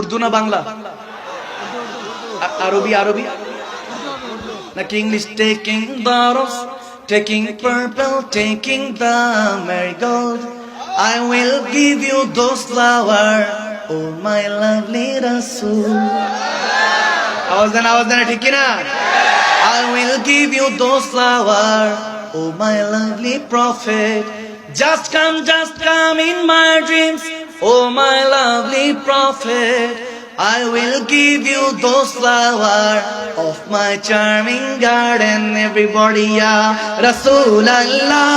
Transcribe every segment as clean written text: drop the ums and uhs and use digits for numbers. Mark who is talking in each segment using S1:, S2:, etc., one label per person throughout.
S1: উর্দু না বাংলা? আরবি আরবি নাকি English? Taking the rose, taking purple, taking the marigold. I will give you those flowers, oh my lovely Rasul. আওয়াজ দেন ঠিক কি না? I will give you those flowers, oh my lovely prophet. Just come in my dreams, oh my lovely prophet. I will give you those flowers of my charming garden. Everybody, ya Rasulallah,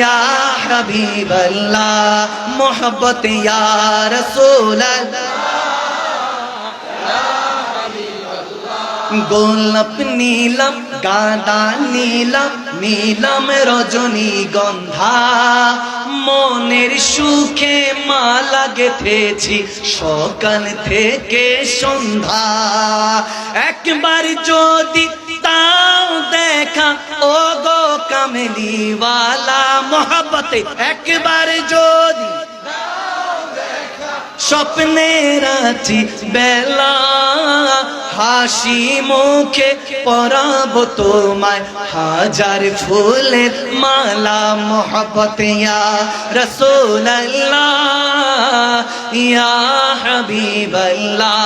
S1: ya Habiballah, Muhabbat ya Rasulallah. গোলাপ নীলম গাঁদা নীলম নীলম রজনী গন্ধা, মনের সুখে মালা গেথেছি সকাল থেকে সন্ধ্যা। একবার যদি তাও দেখা ও গো কামলিওয়ালা মোহাব্বতে, একবার যদি স্বপ্নের আছি বেলা, হাসি মুখে পরাবো তোমায় হাজার ফুলের মালা। মোহাব্বত ইয়া রাসূলুল্লাহ, ইয়া হাবিবাল্লাহ,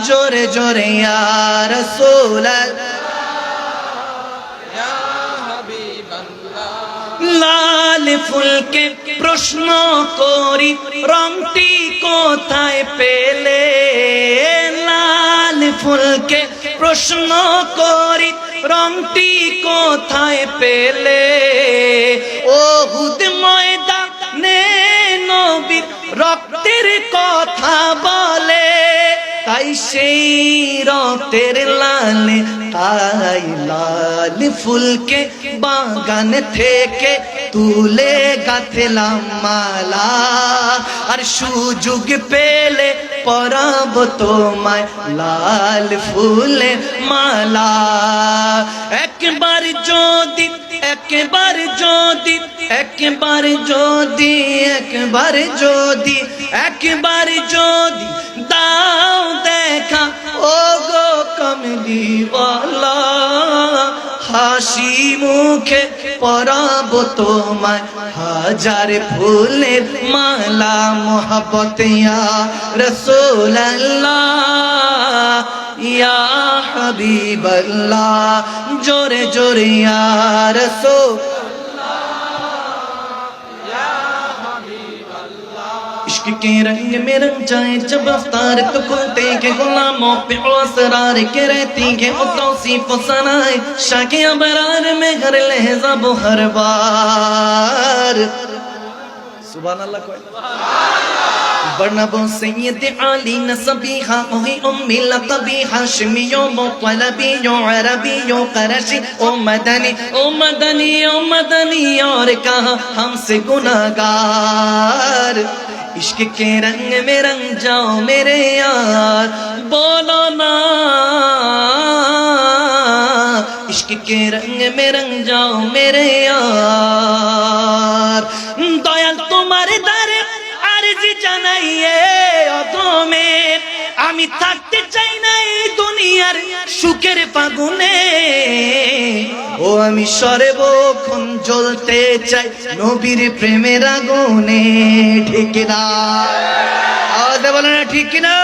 S1: জোরে জোরে ইয়া রাসূলুল্লাহ, লাল ফুলকে প্রশ্ন করি রংটি কোথায় পেলে, লাল ফুলকে প্রশ্ন করি রংটি কোথায় পেলে, ওহুদ ময়দানে নবীর রক্তের কথা বলে, তাই সেই রক্তের লালে, তাই লাল ফুলকে বাগান থেকে তুলে গাঁথলাম মালা, আর সুযোগ পেলে পরাবো তোমায় লাল ফুলের মালা। একবার যদি একবার যদি একবার যদি একবার যদি একবার যদি দাও দেখা ও গো কমলিওয়ালা, হাসি মুখে পরাবো তোমায় হাজার ফুলের মালা। মোহাব্বত ইয়া রাসূলুল্লাহ, ইয়া হাবিবাল্লাহ, জোরে জোরে ইয়া রাসূল। इश्क के रंग में रंग जाए जब अफ्तार, तो खुलते के गुलामों पे असरार के रहती के तौसीफ सनाए, शाके अबरार में हर लहजा वो हर बार। सुभान अल्लाह कोई बनबो सैयद आली नसबीहा, ओही उम्मी लकबी हाशमियो मुतलबियो अरबियो करशी, ओ मदनी ओ मदनी ओ मदनी, और कहा हमसे गुनाहगार। इश्क के रंग में रंग जाओ मेरे यार, बोलो ना इश्क के रंग में रंग जाओ मेरे यार। दयाल तुम्हारे दर अर्जी জানাইয়ে অদমে, আমি থাকতে চাই না এই দুনিয়ার সুখের ফাগুনে, ও আমি সর্বক্ষণ জ্বলতে চাই নবীর প্রেমের আগুনে। ঠিক না? আওয়াজ বলে না ঠিক না?